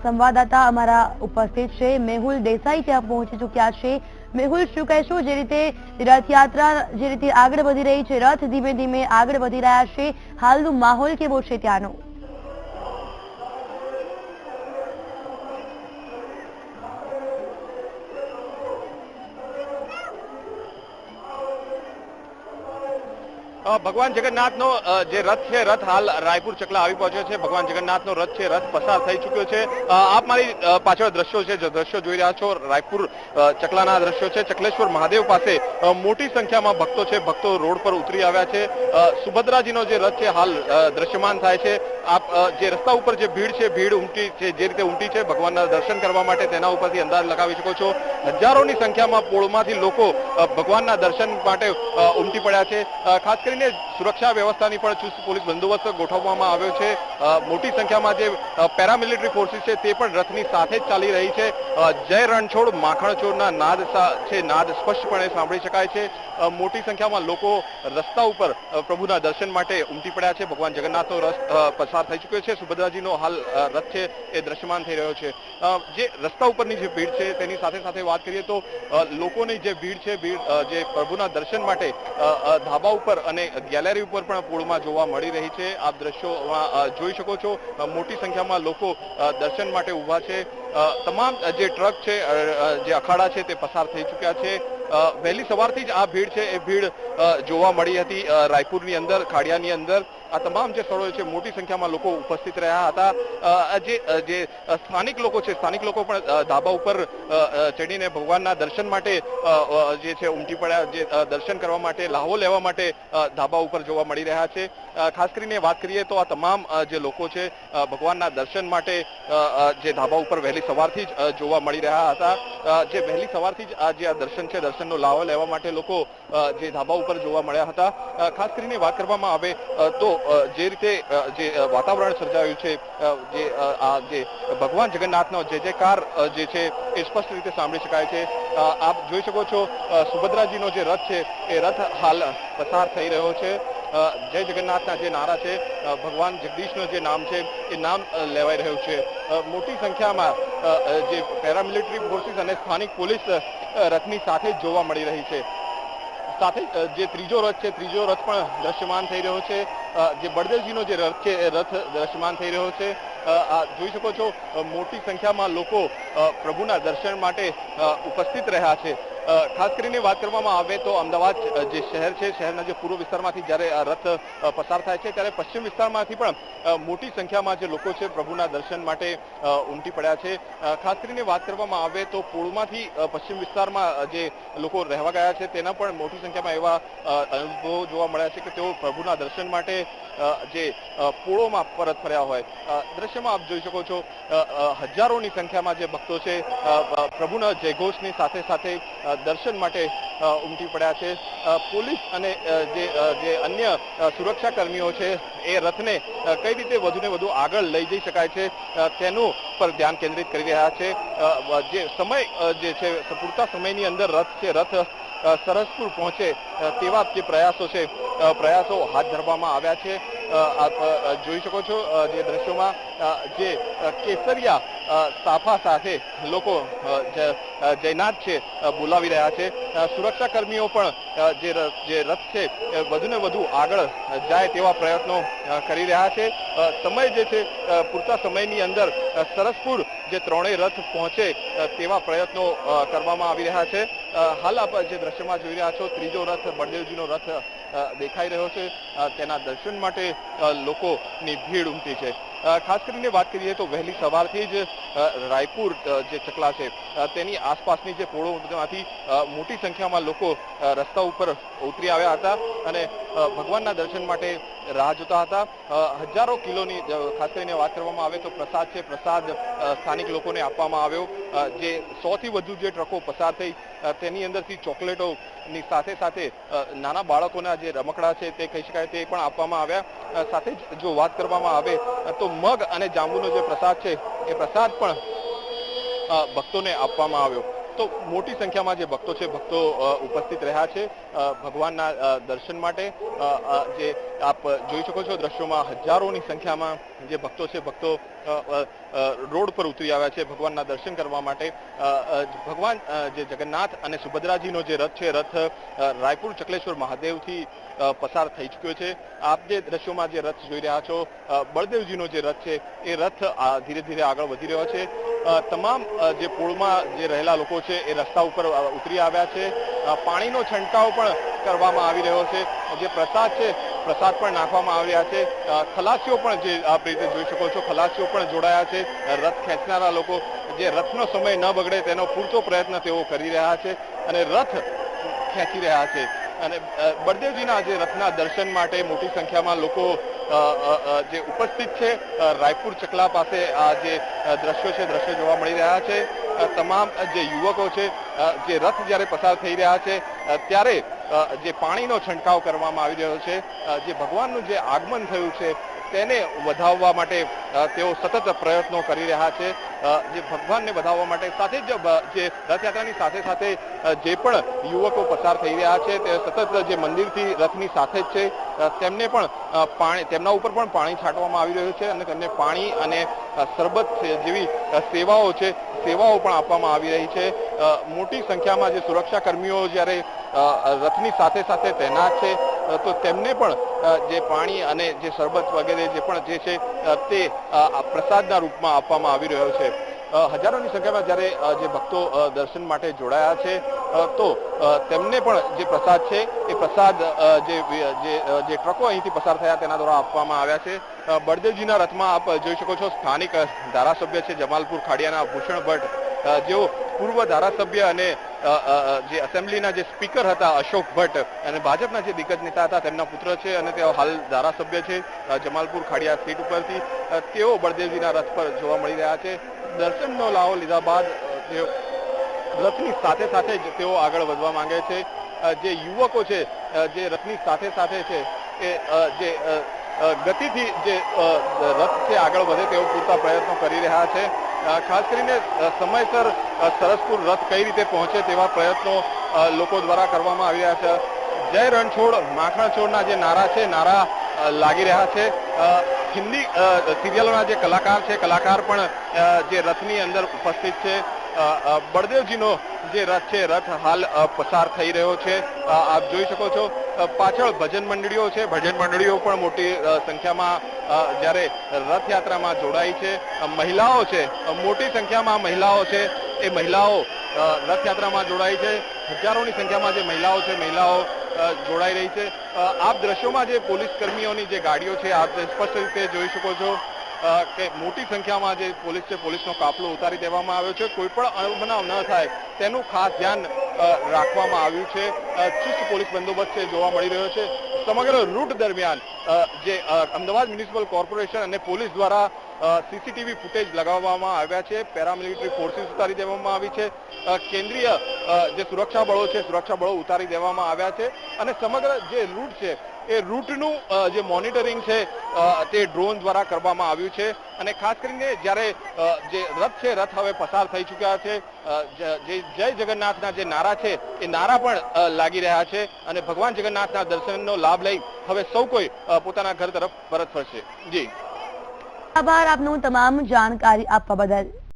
સંવાદદાતા અમારા ઉપસ્થિત છે મેહુલ દેસાઈ ત્યાં પહોંચી ચૂક્યા છે। મેહુલ, શું કહેશો? જે રીતે રથયાત્રા જે રીતે આગળ વધી રહી છે, રથ ધીમે ધીમે આગળ વધી રહ્યા છે, હાલનો માહોલ કેવો છે ત્યાંનો? ભગવાન જગન્નાથનો જે રથ છે, રથ હાલ રાયપુર ચકલા આવી પહોંચ્યો છે। ભગવાન જગન્નાથનો રથ છે, રથ પસાર થઈ ચૂક્યો છે। આપ મારી પાછળ દ્રશ્યો છે, જે દ્રશ્યો જોઈ રહ્યા છો, રાયપુર ચકલાના દ્રશ્યો છે। ચકલેશ્વર મહાદેવ પાસે મોટી સંખ્યામાં ભક્તો છે, ભક્તો રોડ પર ઉતરી આવ્યા છે। સુભદ્રાજીનો જે રથ છે હાલ દ્રશ્યમાન થાય છે। આપ જે રસ્તા ઉપર જે ભીડ છે, ભીડ ઉમટી છે, જે રીતે ઉમટી છે ભગવાનના દર્શન કરવા માટે, તેના ઉપરથી અંદાજ લગાવી શકો છો। હજારોની સંખ્યામાં પોળમાંથી લોકો ભગવાનના દર્શન માટે ઉમટી પડ્યા છે। ખાસ કરીને સુરક્ષા વ્યવસ્થાની પણ ચુસ્ત પોલીસ બંદોબસ્ત ગોઠવવામાં આવ્યો છે। મોટી સંખ્યામાં જે પેરામિલિટરી ફોર્સિસ છે તે પણ રથની સાથે જ ચાલી રહી છે। જય રણછોડ માખણ ચોરના નાદ છે, નાદ સ્પષ્ટપણે સાંભળી શકાય છે। મોટી સંખ્યામાં લોકો રસ્તા ઉપર પ્રભુના દર્શન માટે ઉમટી પડ્યા છે। ભગવાન જગન્નાથનો રથ પસાર થઈ ચૂક્યો છે। સુભદ્રાજીનો હાલ રથ છે એ દ્રશ્યમાન થઈ રહ્યો છે। જે રસ્તા ઉપરની જે ભીડ છે તેની સાથે સાથે વાત કરીએ તો લોકોની જે ભીડ છે, ભીડ જે પ્રભુના દર્શન માટે ધાબા ઉપર અને ગેલેરી ઉપર પણ પોળમાં જોવા મળી રહી છે। આપ દ્રશ્યોમાં જોઈ શકો છો, મોટી સંખ્યામાં લોકો દર્શન માટે ઉભા છે। તમામ જે ટ્રક છે, જે અખાડા છે તે પસાર થઈ ચૂક્યા છે। વહેલી સવારથી જ આ ભીડ છે એ ભીડ જોવા મળી હતી રાયપુરની અંદર, ખાડિયાની અંદર। આ તમામ જે સ્થળો છે મોટી સંખ્યામાં લોકો ઉપસ્થિત રહ્યા હતા। જે સ્થાનિક લોકો છે, સ્થાનિક લોકો પણ ધાબા ઉપર ચડીને ભગવાનના દર્શન માટે જે છે ઉમટી પડ્યા, જે દર્શન કરવા માટે, લાહવો લેવા માટે ધાબા ઉપર જોવા મળી રહ્યા છે। ખાસ કરીને વાત કરીએ તો આ તમામ જે લોકો છે ભગવાનના દર્શન માટે જે ધાબા ઉપર વહેલી સવારથી જ જોવા મળી રહ્યા હતા। જે વહેલી સવારથી જ જે આ દર્શન છે, દર્શનનો લાહવો લેવા માટે લોકો જે ધાબા ઉપર જોવા મળ્યા હતા। ખાસ કરીને વાત કરવામાં આવે તો જે રીતે જે વાતાવરણ સર્જાયું છે, જે ભગવાન જગન્નાથનો જય જયકાર જે છે એ સ્પષ્ટ રીતે સાંભળી શકાય છે। આપ જોઈ શકો છો સુભદ્રાજીનો જે રથ છે એ રથ હાલ પસાર થઈ રહ્યો છે। જય જગન્નાથના જે નારા છે, ભગવાન જગદીશનું જે નામ છે એ નામ લેવાઈ રહ્યું છે। મોટી સંખ્યામાં જે પેરામિલિટરી ફોર્સિસ અને સ્થાનિક પોલીસ રથની સાથે જ જોવા મળી રહી છે। સાથે જે ત્રીજો રથ છે, ત્રીજો રથ પણ દ્રશ્યમાન થઈ રહ્યો છે। જે બળદેવજીનો જે રથ છે એ રથ દ્રશ્યમાન થઈ રહ્યો છે। જોઈ શકો છો મોટી સંખ્યામાં લોકો પ્રભુના દર્શન માટે ઉપસ્થિત રહ્યા છે। ખાસ કરીને વાત કરવામાં આવે તો અમદાવાદ જે શહેર છે, શહેરના જે પૂર્વ વિસ્તારમાંથી જ્યારે આ રથ પસાર થાય છે ત્યારે પશ્ચિમ વિસ્તારમાંથી પણ મોટી સંખ્યામાં જે લોકો છે પ્રભુના દર્શન માટે ઉમટી પડ્યા છે। ખાસ કરીને વાત કરવામાં આવે તો પોળમાંથી પશ્ચિમ વિસ્તારમાં જે લોકો રહેવા ગયા છે તેના પણ મોટી સંખ્યામાં એવા અનુભવો જોવા મળ્યા છે કે તેઓ પ્રભુના દર્શન માટે જે પોળોમાં પરત ફર્યા હોય। દ્રશ્યમાં આપ જોઈ શકો છો હજારોની સંખ્યામાં જે ભક્તો છે પ્રભુના જયઘોષની સાથે સાથે દર્શન માટે ઉમટી પડ્યા છે। પોલીસ અને જે અન્ય સુરક્ષા કર્મીઓ છે એ રથને કઈ રીતે વધુને વધુ આગળ લઈ જઈ શકાય છે તેનું પર ધ્યાન કેન્દ્રિત કરી રહ્યા છે। જે સમય જે છે પૂરતા સમયની અંદર રથ છે, રથ સરસપુર પહોંચે તેવા જે પ્રયાસો હાથ ધરવામાં આવ્યા છે। આપ જોઈ શકો છો જે દ્રશ્યોમાં જે કેસરિયા સાફા સાથે લોકો જયનાથ છે બોલાવી રહ્યા છે। સુરક્ષા કર્મીઓ પણ જે રથ છે વધુને વધુ આગળ જાય તેવા પ્રયત્નો કરી રહ્યા છે। સમય જે છે પૂરતા સમયની અંદર સરસપુર જે ત્રણેય રથ પહોંચે તેવા પ્રયત્નો કરવામાં આવી રહ્યા છે। હાલ આપ જે દ્રશ્યમાં જોઈ રહ્યા છો, ત્રીજો રથ, બળદેવજીનો રથ દેખાઈ રહ્યો છે, તેના દર્શન માટે લોકોની ભીડ ઉમટી છે। ખાસ કરીને વાત કરીએ તો વહેલી સવારથી જ રાયપુર જે ચકલા છે તેની આસપાસની જે પોળોમાંથી મોટી સંખ્યામાં લોકો રસ્તા ઉપર ઉતરી આવ્યા હતા અને ભગવાનના દર્શન માટે રાહ જોતા હતા। હજારો કિલોની ખાસ કરીને વાત કરવામાં આવે તો પ્રસાદ છે, પ્રસાદ સ્થાનિક લોકોને આપવામાં આવ્યો। જે 100થી વધુ જે ટ્રકો પસાર થઈ તેની અંદરથી ચોકલેટોની સાથે સાથે નાના બાળકોના જે રમકડા છે તે કહી શકાય તે પણ આપવામાં આવ્યા। સાથે જ જો વાત કરવામાં આવે તો મગ અને જાંબુનો જે પ્રસાદ છે એ પ્રસાદ પણ ભક્તોને આપવામાં આવ્યો। તો મોટી સંખ્યામાં જે ભક્તો છે ભક્તો ઉપસ્થિત રહ્યા છે ભગવાનના દર્શન માટે। જે આપ જોઈ શકો છો દ્રશ્યોમાં હજારોની સંખ્યામાં જે ભક્તો છે ભક્તો રોડ પર ઉતરી આવ્યા છે ભગવાનના દર્શન કરવા માટે। ભગવાન જે જગન્નાથ અને સુભદ્રાજીનો જે રથ છે રથ રાયપુર ચકલેશ્વર મહાદેવથી પસાર થઈ ચૂક્યો છે। આપ જે દ્રશ્યોમાં જે રથ જોઈ રહ્યા છો બળદેવજીનો જે રથ છે એ રથ ધીરે ધીરે આગળ વધી રહ્યો છે। તમામ જે પોળમાં જે રહેલા લોકો છે એ રસ્તા ઉપર ઉતરી આવ્યા છે। પાણીનો છંટકાવ પણ કરવામાં આવી રહ્યો છે। જે પ્રસાદ છે પ્રસાદ પણ નાખવામાં આવ્યા છે। ખલાસીઓ પણ જે આપ રીતે જોઈ શકો છો ખલાસીઓ પણ જોડાયા છે। રથ ખેંચનારા લોકો જે રથનો સમય ન બગડે તેનો પૂરતો પ્રયત્ન તેઓ કરી રહ્યા છે અને રથ ખેંચી રહ્યા છે। અને બળદેવજીના જે રથના દર્શન માટે મોટી સંખ્યામાં લોકો જે ઉપસ્થિત છે રાયપુર ચકલા પાસે આ જે દ્રશ્યો છે દ્રશ્યો જોવા મળી રહ્યા છે। તમામ જે યુવકો છે જે રથ જ્યારે પસાર થઈ રહ્યા છે ત્યારે જે પાણીનો છંટકાવ કરવામાં આવી રહ્યો છે। જે ભગવાનનું જે આગમન થયું છે તેને વધાવવા માટે તેઓ સતત પ્રયત્નો કરી રહ્યા છે। જે ભગવાનને વધાવવા માટે સાથે જ જે રથયાત્રાની સાથે સાથે જે પણ યુવકો પસાર થઈ રહ્યા છે તે સતત જે મંદિરથી રથની સાથે જ છે તેમને પણ તેમના ઉપર પણ પાણી છાંટવામાં આવી રહ્યું છે અને તેમને પાણી અને શરબત જેવી સેવાઓ છે સેવાઓ પણ આપવામાં આવી રહી છે। મોટી સંખ્યામાં જે સુરક્ષા કર્મીઓ જ્યારે રથની સાથે સાથે તૈનાત છે તો તેમને પણ જે પાણી અને જે શરબત વગેરે જે પણ જે છે તે પ્રસાદના રૂપમાં આપવામાં આવી રહ્યો છે। હજારોની સંખ્યામાં જ્યારે જે ભક્તો દર્શન માટે જોડાયા છે તો તેમને પણ જે પ્રસાદ છે એ પ્રસાદ જે ટ્રકો અહીંથી પસાર થયા તેના દ્વારા આપવામાં આવ્યા છે। બળદેવજીના રથમાં આપ જોઈ શકો છો સ્થાનિક ધારાસભ્ય છે જમાલપુર ખાડિયાના ભૂષણ ભટ્ટ જેઓ પૂર્વ ધારાસભ્ય અને જે એસેમ્બલીના જે સ્પીકર હતા અશોક ભટ્ટ અને ભાજપના જે દિગ્ગજ નેતા હતા તેમના પુત્ર છે અને તેઓ હાલ ધારાસભ્ય છે જમાલપુર ખાડિયા સીટ ઉપરથી તેઓ બળદેવજીના રથ પર જોવા મળી રહ્યા છે। દર્શનનો લાવો લીધા બાદ તેઓ રથની સાથે સાથે જ તેઓ આગળ વધવા માંગે છે। જે યુવકો છે જે રથની સાથે સાથે છે એ જે ગતિથી જે રથ છે આગળ વધે તેવો પૂરતા પ્રયત્નો કરી રહ્યા છે। ખાસ કરીને સમયસર સરસપુર રથ કઈ રીતે પહોંચે તેવા પ્રયત્નો લોકો દ્વારા કરવામાં આવી રહ્યા છે। જય રણછોડ માખણ છોડના જે નારા છે નારા લાગી રહ્યા છે। હિન્દી સિરિયલોના જે કલાકાર છે કલાકાર પણ જે રથની અંદર ઉપસ્થિત છે। બળદેવજીનો જે રથ છે રથ હાલ પસાર થઈ રહ્યો છે। આપ જોઈ શકો છો પાછળ ભજન મંડળીઓ છે ભજન મંડળીઓ પણ મોટી સંખ્યામાં જ્યારે રથયાત્રામાં જોડાઈ છે। મહિલાઓ છે મોટી સંખ્યામાં મહિલાઓ છે એ મહિલાઓ રથયાત્રામાં જોડાઈ છે। હજારોની સંખ્યામાં જે મહિલાઓ છે મહિલાઓ જોડાઈ રહી છે। આપ દ્રશ્યોમાં જે પોલીસ કર્મીઓની જે ગાડીઓ છે આપ સ્પષ્ટ રીતે જોઈ શકો છો કે મોટી સંખ્યામાં જે પોલીસ છે પોલીસનો કાફલો ઉતારી દેવામાં આવ્યો છે। કોઈ પણ અણબનાવ ન થાય તેનું ખાસ ધ્યાન રાખવામાં આવ્યું છે। ચુસ્ત પોલીસ બંદોબસ્ત છે જોવા મળી રહ્યો છે। સમગ્ર રૂટ દરમિયાન જે અમદાવાદ મ્યુનિસિપલ કોર્પોરેશન અને પોલીસ દ્વારા સીસીટીવી ફૂટેજ લગાવવામાં આવ્યા છે। પેરામિલિટરી ફોર્સિસ ઉતારી દેવામાં આવી છે। કેન્દ્રીય જે સુરક્ષા બળો છે સુરક્ષા બળો ઉતારી દેવામાં આવ્યા છે અને સમગ્ર જે રૂટ છે એ રૂટનું જે મોનિટરિંગ છે તે ડ્રોન દ્વારા કરવામાં આવ્યું છે। અને ખાસ કરીને જ્યારે જે રથ છે રથ હવે પસાર થઈ ચૂક્યા છે જે જય જગન્નાથના જે નારા છે એ નારા પણ લાગી રહ્યા છે અને ભગવાન જગન્નાથના દર્શનનો લાભ લઈ હવે સૌ કોઈ પોતાના ઘર તરફ પરત ફરશે। જી આભાર આપનું તમામ જાણકારી આપવા બદલ।